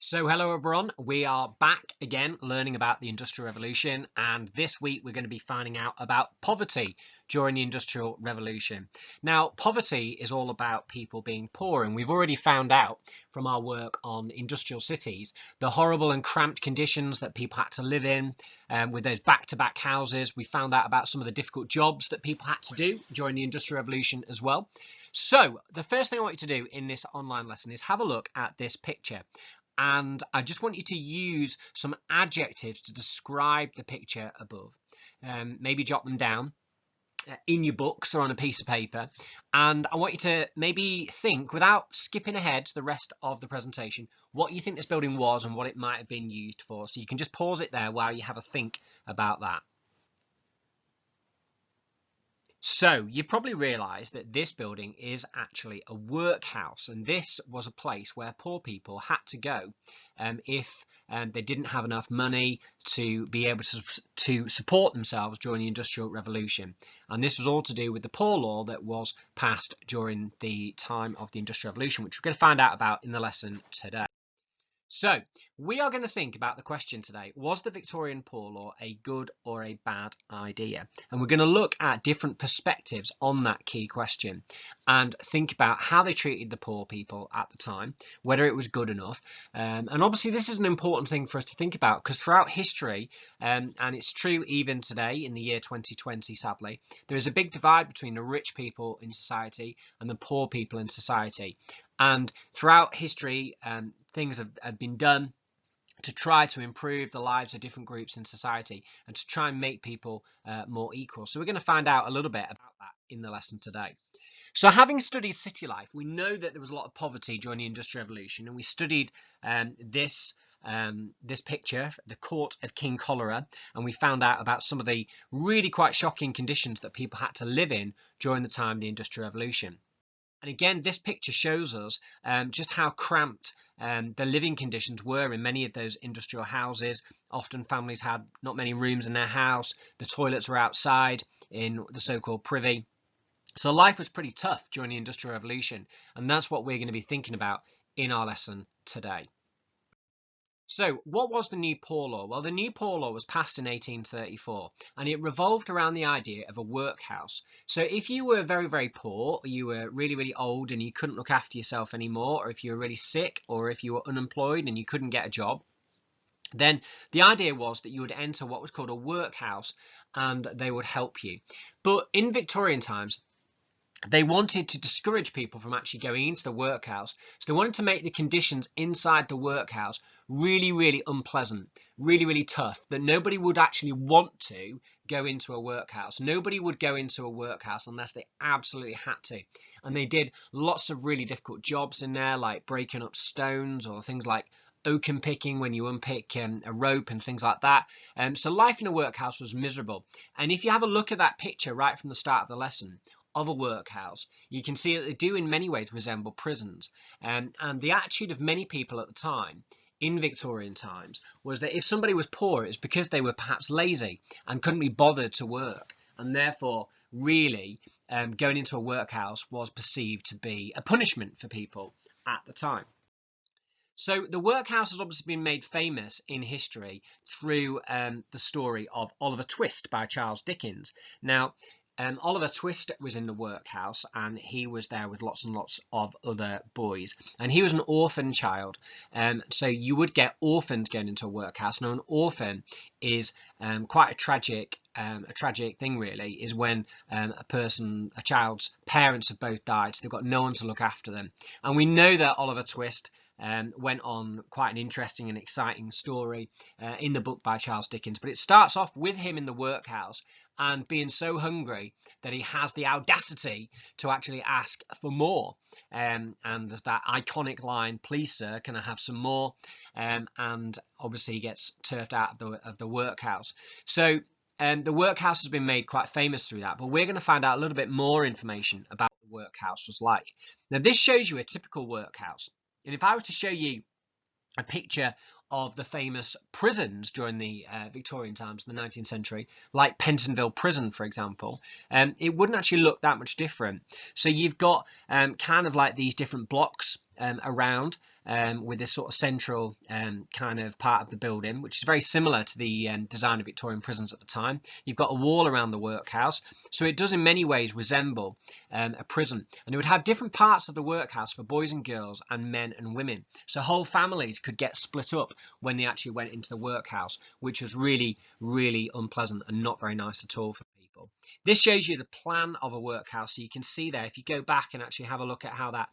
So hello everyone, we are back again learning about the Industrial Revolution, and this week we're going to be finding out about poverty during the Industrial Revolution. Now, poverty is all about people being poor, and we've already found out from our work on industrial cities the horrible and cramped conditions that people had to live in with those back-to-back houses. We found out about some of the difficult jobs that people had to do during the Industrial Revolution as well. So the first thing I want you to do in this online lesson is have a look at this picture. And I just want you to use some adjectives to describe the picture above. Maybe jot them down in your books or on a piece of paper. And I want you to maybe think, without skipping ahead to the rest of the presentation, what you think this building was and what it might have been used for. So you can just pause it there while you have a think about that. So you've probably realised that this building is actually a workhouse, and this was a place where poor people had to go if they didn't have enough money to be able to support themselves during the Industrial Revolution. And this was all to do with the Poor Law that was passed during the time of the Industrial Revolution, which we're going to find out about in the lesson today. So we are going to think about the question today: was the Victorian Poor Law a good or a bad idea? And we're going to look at different perspectives on that key question and think about how they treated the poor people at the time, whether it was good enough. And obviously this is an important thing for us to think about, because throughout history, and it's true even today in the year 2020, sadly, there is a big divide between the rich people in society and the poor people in society. And throughout history, things have been done to try to improve the lives of different groups in society and to try and make people more equal. So we're going to find out a little bit about that in the lesson today. So having studied city life, we know that there was a lot of poverty during the Industrial Revolution, and we studied this picture, the Court of King Cholera, and we found out about some of the really quite shocking conditions that people had to live in during the time of the Industrial Revolution. And again, this picture shows us just how cramped the living conditions were in many of those industrial houses. Often families had not many rooms in their house. The toilets were outside in the so-called privy. So life was pretty tough during the Industrial Revolution, and that's what we're going to be thinking about in our lesson today. So what was the New Poor Law? Well, the New Poor Law was passed in 1834, and it revolved around the idea of a workhouse. So if you were very, very poor, or you were really, really old and you couldn't look after yourself anymore, or if you were really sick, or if you were unemployed and you couldn't get a job, then the idea was that you would enter what was called a workhouse, and they would help you. But in Victorian times, they wanted to discourage people from actually going into the workhouse. So they wanted to make the conditions inside the workhouse really, really unpleasant, really, really tough, that nobody would actually want to go into a workhouse. Nobody would go into a workhouse unless they absolutely had to. And they did lots of really difficult jobs in there, like breaking up stones, or things like oakum picking when you unpick a rope and things like that. So life in a workhouse was miserable. And if you have a look at that picture right from the start of the lesson of a workhouse, you can see that they do in many ways resemble prisons. And the attitude of many people at the time in Victorian times was that if somebody was poor, it was because they were perhaps lazy and couldn't be bothered to work, and therefore really going into a workhouse was perceived to be a punishment for people at the time. So the workhouse has obviously been made famous in history through the story of Oliver Twist by Charles Dickens. Now, Oliver Twist was in the workhouse, and he was there with lots and lots of other boys, and he was an orphan child. So you would get orphans going into a workhouse. Now, an orphan is quite a tragic thing, really, is when a child's parents have both died, so they've got no one to look after them. And we know that Oliver Twist went on quite an interesting and exciting story in the book by Charles Dickens, but it starts off with him in the workhouse and being so hungry that he has the audacity to actually ask for more. And there's that iconic line, "Please, sir, can I have some more?" And obviously he gets turfed out of the workhouse. So the workhouse has been made quite famous through that, but we're going to find out a little bit more information about what the workhouse was like. Now, this shows you a typical workhouse. And if I was to show you a picture of the famous prisons during the Victorian times, the 19th century, like Pentonville Prison, for example, it wouldn't actually look that much different. So you've got kind of like these different blocks around with this sort of central kind of part of the building, which is very similar to the design of Victorian prisons at the time. You've got a wall around the workhouse, so it does in many ways resemble a prison. And it would have different parts of the workhouse for boys and girls and men and women. So whole families could get split up when they actually went into the workhouse, which was really, really unpleasant and not very nice at all for people. This shows you the plan of a workhouse. So you can see there, if you go back and actually have a look at how that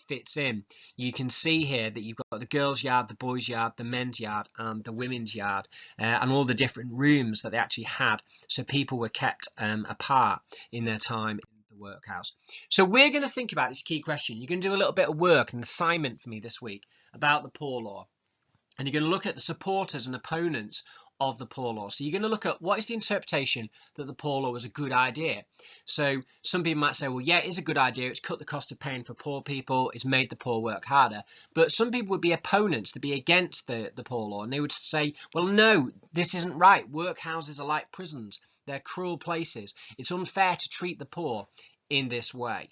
fits in, you can see here that you've got the girls' yard, the boys' yard, the men's yard, and the women's yard, and all the different rooms that they actually had, so people were kept apart in their time in the workhouse. So we're going to think about this key question. You're going to do a little bit of work, an assignment for me this week about the poor law, and you're going to look at the supporters and opponents of the poor law. So you're going to look at what is the interpretation that the poor law was a good idea. So some people might say, well, yeah, it is a good idea. It's cut the cost of paying for poor people. It's made the poor work harder. But some people would be opponents, to be against the poor law. And they would say, well, no, this isn't right. Workhouses are like prisons. They're cruel places. It's unfair to treat the poor in this way.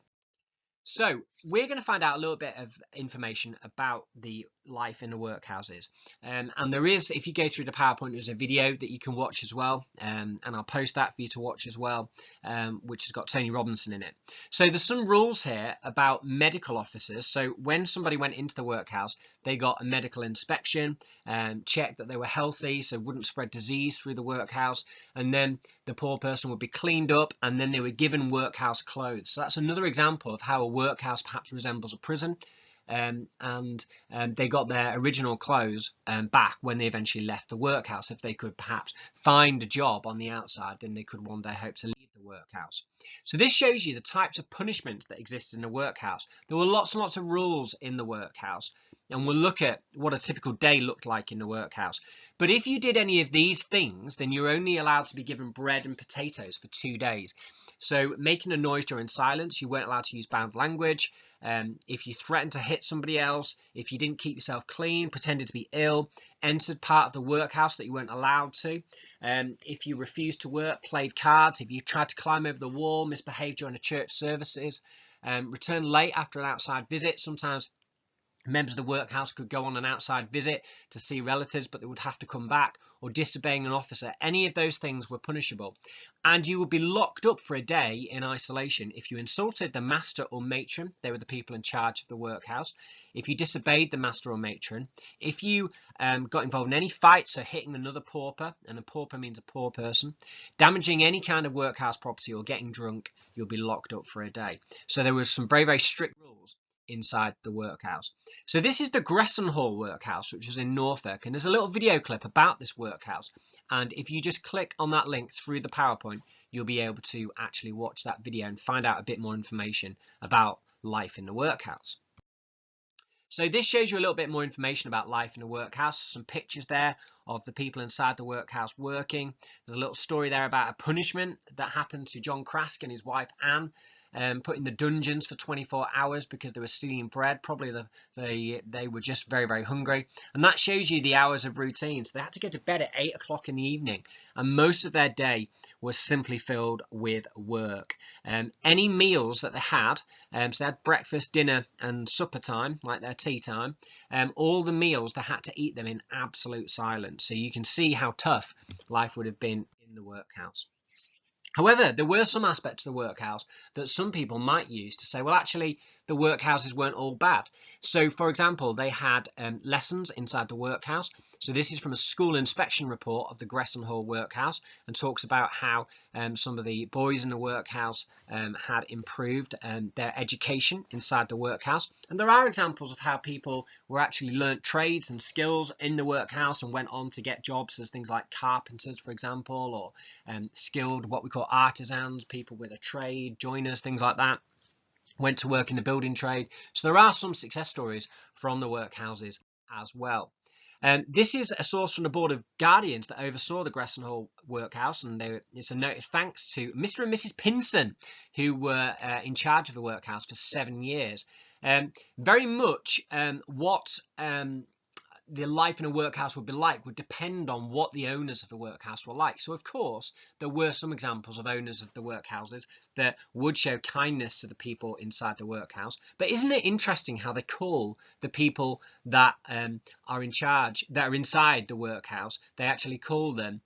So we're going to find out a little bit of information about the life in the workhouses, and there is, if you go through the PowerPoint, there's a video that you can watch as well, and I'll post that for you to watch as well, which has got Tony Robinson in it. So there's some rules here about medical officers. So when somebody went into the workhouse, they got a medical inspection, checked that they were healthy, so wouldn't spread disease through the workhouse, and then the poor person would be cleaned up, and then they were given workhouse clothes. So that's another example of how a workhouse perhaps resembles a prison, and they got their original clothes back when they eventually left the workhouse. If they could perhaps find a job on the outside, then they could one day hope to leave the workhouse. So this shows you the types of punishments that exist in the workhouse. There were lots and lots of rules in the workhouse, and we'll look at what a typical day looked like in the workhouse. But if you did any of these things, then you're only allowed to be given bread and potatoes for 2 days. So making a noise during silence, you weren't allowed to use banned language. If you threatened to hit somebody else, if you didn't keep yourself clean, pretended to be ill, entered part of the workhouse that you weren't allowed to, if you refused to work, played cards, if you tried to climb over the wall, misbehaved during the church services, returned late after an outside visit. Sometimes members of the workhouse could go on an outside visit to see relatives, but they would have to come back, or disobeying an officer. Any of those things were punishable. And you would be locked up for a day in isolation if you insulted the master or matron. They were the people in charge of the workhouse. If you disobeyed the master or matron. If you got involved in any fights, so hitting another pauper, and a pauper means a poor person, damaging any kind of workhouse property or getting drunk, you'll be locked up for a day. So there was some very, very strict rules inside the workhouse. So this is the Gressenhall Workhouse, which is in Norfolk, and there's a little video clip about this workhouse, and if you just click on that link through the PowerPoint, you'll be able to actually watch that video and find out a bit more information about life in the workhouse. So this shows you a little bit more information about life in a workhouse. Some pictures there of the people inside the workhouse working. There's a little story there about a punishment that happened to John Crask and his wife Anne, put in the dungeons for 24 hours because they were stealing bread. Probably they were just very, very hungry. And that shows you the hours of routine. So they had to go to bed at 8 o'clock in the evening, and most of their day was simply filled with work. Any meals that they had, so they had breakfast, dinner and supper time, like their tea time, all the meals, they had to eat them in absolute silence. So you can see how tough life would have been in the workhouse. However, there were some aspects of the workhouse that some people might use to say, well, actually, the workhouses weren't all bad. So, for example, they had lessons inside the workhouse. So this is from a school inspection report of the Gressenhall Workhouse, and talks about how some of the boys in the workhouse had improved their education inside the workhouse. And there are examples of how people were actually learnt trades and skills in the workhouse and went on to get jobs as things like carpenters, for example, or skilled, what we call artisans, people with a trade, joiners, things like that. Went to work in the building trade. So there are some success stories from the workhouses as well. This is a source from the Board of Guardians that oversaw the Gressenhall Workhouse, and it's a note of thanks to Mr. and Mrs. Pinson, who were in charge of the workhouse for 7 years. Very much what the life in a workhouse would be like would depend on what the owners of the workhouse were like. So of course there were some examples of owners of the workhouses that would show kindness to the people inside the workhouse. But isn't it interesting how they call the people that are in charge, that are inside the workhouse, they actually call them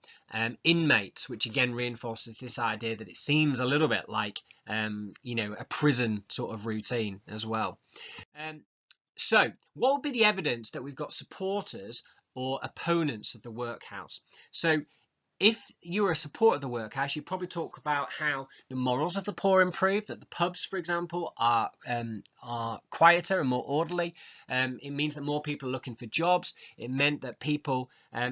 inmates, which again reinforces this idea that it seems a little bit like a prison sort of routine as well. So what would be the evidence that we've got supporters or opponents of the workhouse? So if you were a supporter of the workhouse, you probably talk about how the morals of the poor improve, that the pubs, for example, are quieter and more orderly. It means that more people are looking for jobs. It meant that people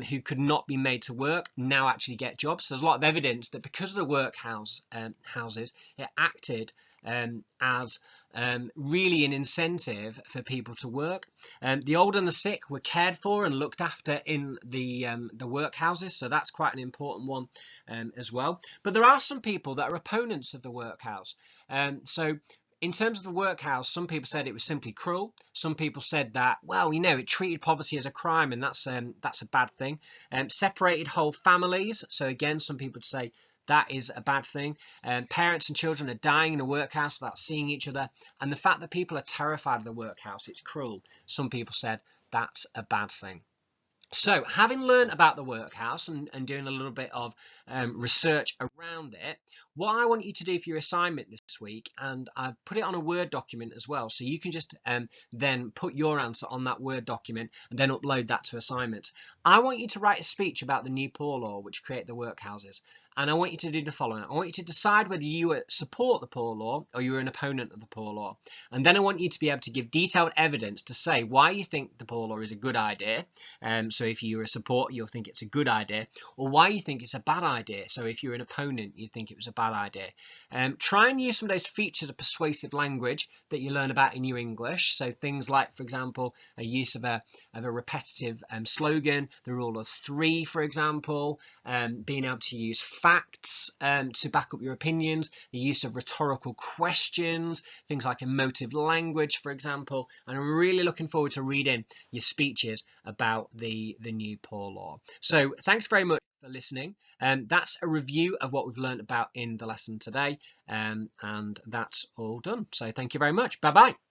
who could not be made to work now actually get jobs. So there's a lot of evidence that because of the workhouse houses, it acted as really an incentive for people to work. The old and the sick were cared for and looked after in the workhouses, so that's quite an important one as well. But there are some people that are opponents of the workhouse. So in terms of the workhouse, some people said it was simply cruel. Some people said that, well, it treated poverty as a crime, and that's a bad thing. Separated whole families. So again, some people would say that is a bad thing. Parents and children are dying in a workhouse without seeing each other. And the fact that people are terrified of the workhouse, it's cruel. Some people said that's a bad thing. So having learned about the workhouse and doing a little bit of research around it, what I want you to do for your assignment this week, and I've put it on a Word document as well, so you can just then put your answer on that Word document and then upload that to assignments. I want you to write a speech about the new poor law which create the workhouses. And I want you to do the following. I want you to decide whether you support the poor law or you're an opponent of the poor law. And then I want you to be able to give detailed evidence to say why you think the poor law is a good idea. So if you're a supporter, you'll think it's a good idea. Or why you think it's a bad idea. So if you're an opponent, you think it was a bad idea. Try and use some of those features of persuasive language that you learn about in your English. So things like, for example, a use of a repetitive slogan, the rule of three, for example, being able to use facts to back up your opinions, the use of rhetorical questions, things like emotive language, for example. And I'm really looking forward to reading your speeches about the new poor law. So thanks very much for listening. That's a review of what we've learned about in the lesson today, and that's all done. So thank you very much. Bye bye.